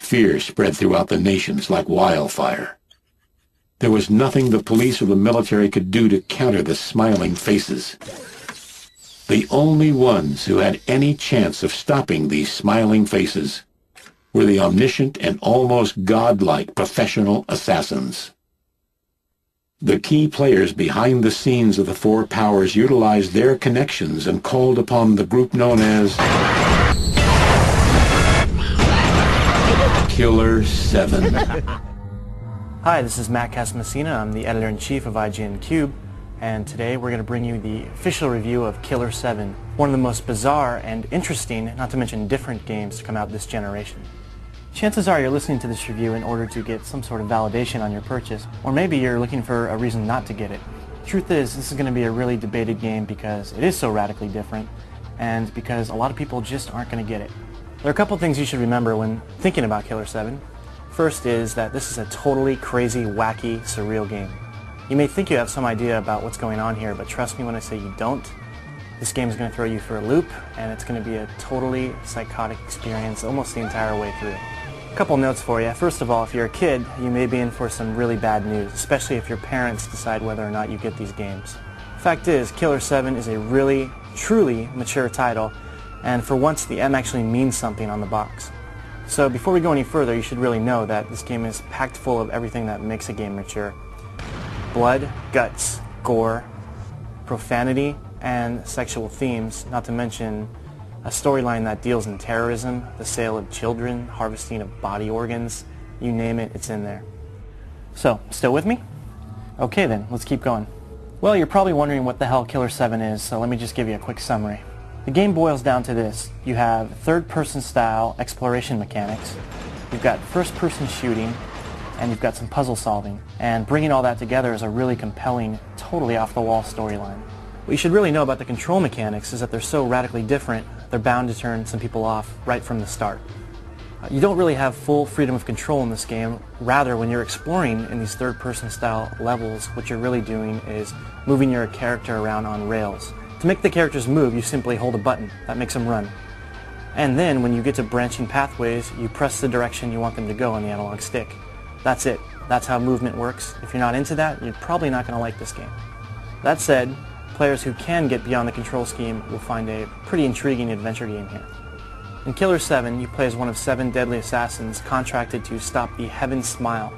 Fear spread throughout the nations like wildfire. There was nothing the police or the military could do to counter the smiling faces. The only ones who had any chance of stopping these smiling faces were the omniscient and almost godlike professional assassins. The key players behind the scenes of the Four Powers utilized their connections and called upon the group known as Killer 7. Hi, this is Matt Casamassina. I'm the editor-in-chief of IGN Cube, and today we're going to bring you the official review of Killer 7, one of the most bizarre and interesting, not to mention different games to come out this generation. Chances are you're listening to this review in order to get some sort of validation on your purchase, or maybe you're looking for a reason not to get it. Truth is, this is going to be a really debated game because it is so radically different, and because a lot of people just aren't going to get it. There are a couple things you should remember when thinking about Killer 7. First is that this is a totally crazy, wacky, surreal game. You may think you have some idea about what's going on here, but trust me when I say you don't. This game is going to throw you for a loop, and it's going to be a totally psychotic experience almost the entire way through. A couple notes for you. First of all, if you're a kid, you may be in for some really bad news, especially if your parents decide whether or not you get these games. Fact is, Killer 7 is a really, truly mature title, and for once the M actually means something on the box. So before we go any further, you should really know that this game is packed full of everything that makes a game mature. Blood, guts, gore, profanity, and sexual themes, not to mention a storyline that deals in terrorism, the sale of children, harvesting of body organs, you name it, it's in there. So, still with me? Okay then, let's keep going. Well, you're probably wondering what the hell Killer 7 is, so let me just give you a quick summary. The game boils down to this. You have third-person style exploration mechanics, you've got first-person shooting, and you've got some puzzle solving. And bringing all that together is a really compelling, totally off-the-wall storyline. What you should really know about the control mechanics is that they're so radically different, they're bound to turn some people off right from the start. You don't really have full freedom of control in this game. Rather, when you're exploring in these third-person style levels, what you're really doing is moving your character around on rails. To make the characters move, you simply hold a button. That makes them run. And then, when you get to branching pathways, you press the direction you want them to go on the analog stick. That's it. That's how movement works. If you're not into that, you're probably not going to like this game. That said, players who can get beyond the control scheme will find a pretty intriguing adventure game here. In Killer 7, you play as one of 7 deadly assassins contracted to stop the Heaven Smile,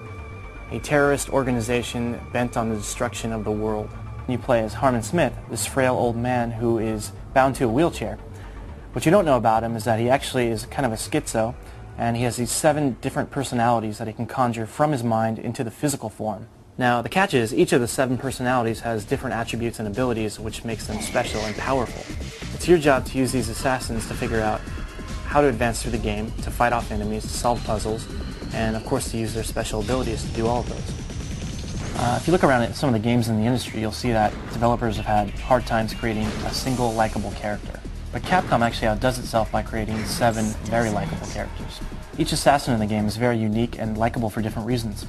a terrorist organization bent on the destruction of the world. You play as Harmon Smith, this frail old man who is bound to a wheelchair. What you don't know about him is that he actually is kind of a schizo, and he has these 7 different personalities that he can conjure from his mind into the physical form. Now, the catch is, each of the 7 personalities has different attributes and abilities which makes them special and powerful. It's your job to use these assassins to figure out how to advance through the game, to fight off enemies, to solve puzzles, and of course to use their special abilities to do all of those. If you look around at some of the games in the industry, you'll see that developers have had hard times creating a single likable character. But Capcom actually outdoes itself by creating 7 very likable characters. Each assassin in the game is very unique and likable for different reasons.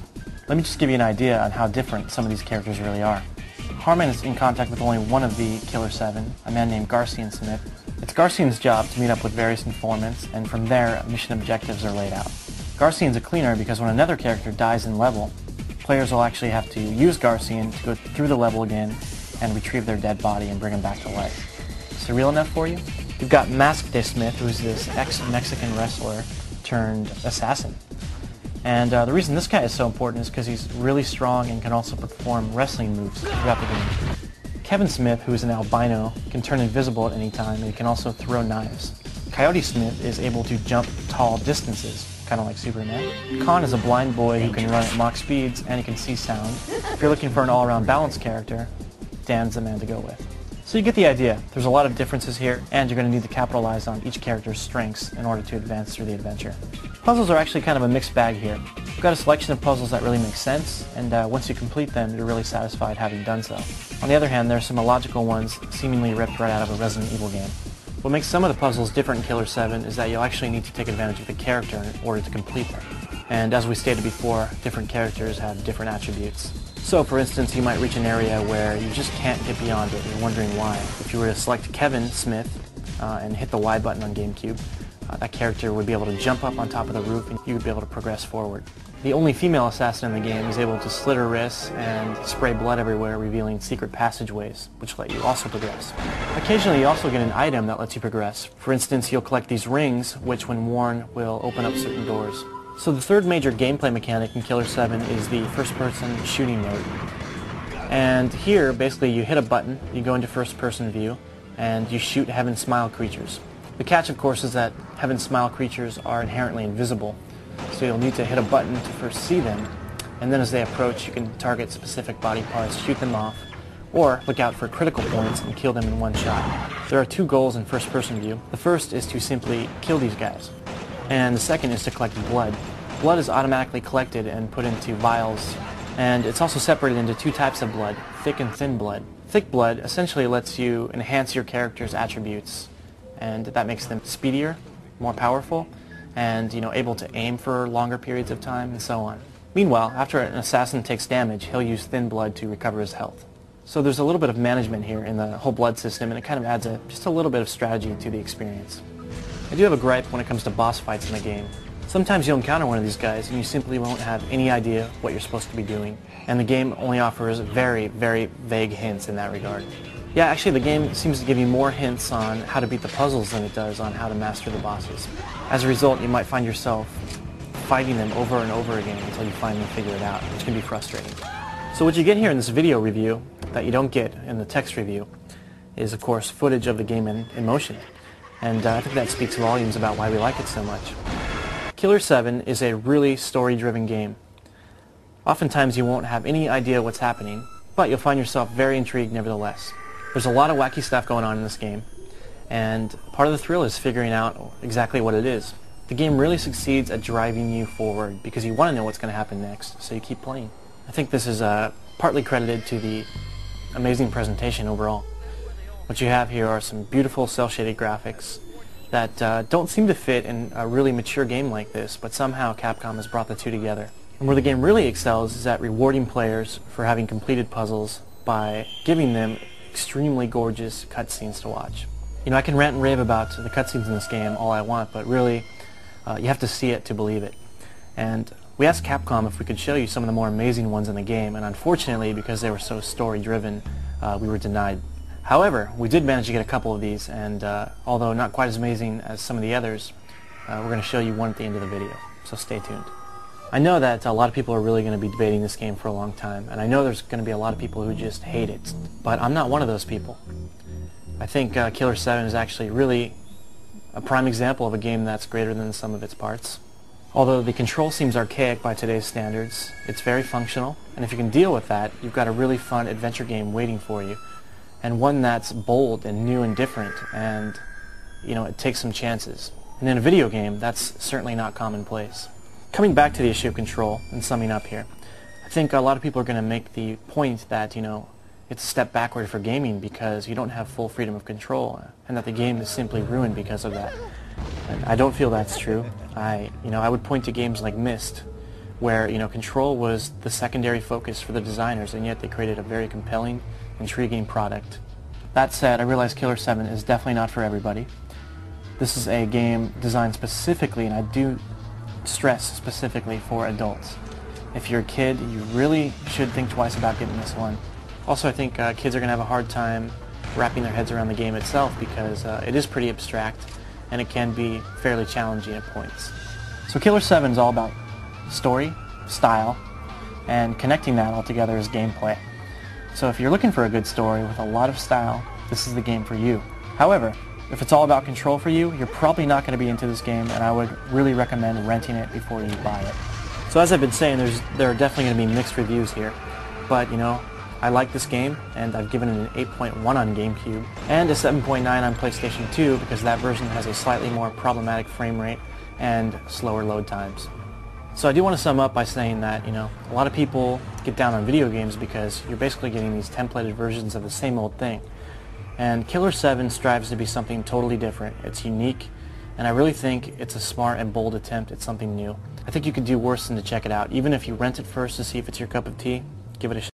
Let me just give you an idea on how different some of these characters really are. Harmon is in contact with only one of the Killer 7, a man named Garcian Smith. It's Garcian's job to meet up with various informants, and from there, mission objectives are laid out. Garcian's a cleaner because when another character dies in level, players will actually have to use Garcian to go through the level again and retrieve their dead body and bring him back to life. Surreal enough for you? You've got Masked Smith, who's this ex-Mexican wrestler turned assassin. And the reason this guy is so important is because he's really strong and can also perform wrestling moves throughout the game. Kevin Smith, who is an albino, can turn invisible at any time, and he can also throw knives. Coyote Smith is able to jump tall distances, kind of like Superman. Khan is a blind boy who can run at Mach speeds, and he can see sound. If you're looking for an all-around balanced character, Dan's the man to go with. So you get the idea. There's a lot of differences here, and you're going to need to capitalize on each character's strengths in order to advance through the adventure. Puzzles are actually kind of a mixed bag here. You've got a selection of puzzles that really make sense, and once you complete them, you're really satisfied having done so. On the other hand, there are some illogical ones seemingly ripped right out of a Resident Evil game. What makes some of the puzzles different in Killer 7 is that you'll actually need to take advantage of the character in order to complete them. And as we stated before, different characters have different attributes. So, for instance, you might reach an area where you just can't get beyond it and you're wondering why. If you were to select Kevin Smith and hit the Y button on GameCube, that character would be able to jump up on top of the roof and you would be able to progress forward. The only female assassin in the game is able to slit her wrists and spray blood everywhere, revealing secret passageways, which let you also progress. Occasionally you also get an item that lets you progress. For instance, you'll collect these rings, which when worn will open up certain doors. So the third major gameplay mechanic in Killer 7 is the first-person shooting mode. And here, basically, you hit a button, you go into first-person view, and you shoot Heaven Smile creatures. The catch, of course, is that Heaven Smile creatures are inherently invisible, so you'll need to hit a button to first see them, and then as they approach, you can target specific body parts, shoot them off, or look out for critical points and kill them in one shot. There are two goals in first-person view. The first is to simply kill these guys, and the second is to collect blood. Blood is automatically collected and put into vials, and it's also separated into two types of blood, thick and thin blood. Thick blood essentially lets you enhance your character's attributes, and that makes them speedier, more powerful, and able to aim for longer periods of time, and so on. Meanwhile, after an assassin takes damage, he'll use thin blood to recover his health. So there's a little bit of management here in the whole blood system, and it kind of adds just a little bit of strategy to the experience. I do have a gripe when it comes to boss fights in the game. Sometimes you'll encounter one of these guys and you simply won't have any idea what you're supposed to be doing, and the game only offers very, very vague hints in that regard. Yeah, actually the game seems to give you more hints on how to beat the puzzles than it does on how to master the bosses. As a result, you might find yourself fighting them over and over again until you finally figure it out, which can be frustrating. So what you get here in this video review that you don't get in the text review is, of course, footage of the game in motion. And I think that speaks volumes about why we like it so much. Killer 7 is a really story-driven game. Oftentimes you won't have any idea what's happening, but you'll find yourself very intrigued nevertheless. There's a lot of wacky stuff going on in this game, and part of the thrill is figuring out exactly what it is. The game really succeeds at driving you forward because you want to know what's going to happen next, so you keep playing. I think this is partly credited to the amazing presentation overall. What you have here are some beautiful cel-shaded graphics that don't seem to fit in a really mature game like this, but somehow Capcom has brought the two together. And where the game really excels is at rewarding players for having completed puzzles by giving them extremely gorgeous cutscenes to watch. I can rant and rave about the cutscenes in this game all I want, but really you have to see it to believe it. And we asked Capcom if we could show you some of the more amazing ones in the game, and unfortunately, because they were so story-driven, we were denied. However, we did manage to get a couple of these, and although not quite as amazing as some of the others, we're going to show you one at the end of the video, so stay tuned. I know that a lot of people are really going to be debating this game for a long time, and I know there's going to be a lot of people who just hate it, but I'm not one of those people. I think Killer 7 is actually really a prime example of a game that's greater than the sum of its parts. Although the control seems archaic by today's standards, it's very functional, and if you can deal with that, you've got a really fun adventure game waiting for you, and one that's bold and new and different, and it takes some chances. And in a video game, that's certainly not commonplace. Coming back to the issue of control and summing up here, I think a lot of people are going to make the point that it's a step backward for gaming because you don't have full freedom of control, and that the game is simply ruined because of that. And I don't feel that's true. I would point to games like Myst, where control was the secondary focus for the designers, and yet they created a very compelling, intriguing product. That said, I realize Killer 7 is definitely not for everybody. This is a game designed specifically, and I do stress specifically, for adults. If you're a kid, you really should think twice about getting this one. Also, I think kids are going to have a hard time wrapping their heads around the game itself because it is pretty abstract and it can be fairly challenging at points. So Killer 7 is all about story, style, and connecting that all together as gameplay. So if you're looking for a good story with a lot of style, this is the game for you. However, if it's all about control for you, you're probably not going to be into this game, and I would really recommend renting it before you buy it. So as I've been saying, there are definitely going to be mixed reviews here, but I like this game, and I've given it an 8.1 on GameCube, and a 7.9 on PlayStation 2 because that version has a slightly more problematic frame rate and slower load times. So I do want to sum up by saying that, a lot of people get down on video games because you're basically getting these templated versions of the same old thing. And Killer 7 strives to be something totally different. It's unique, and I really think it's a smart and bold attempt at something new. I think you could do worse than to check it out. Even if you rent it first to see if it's your cup of tea, give it a shot.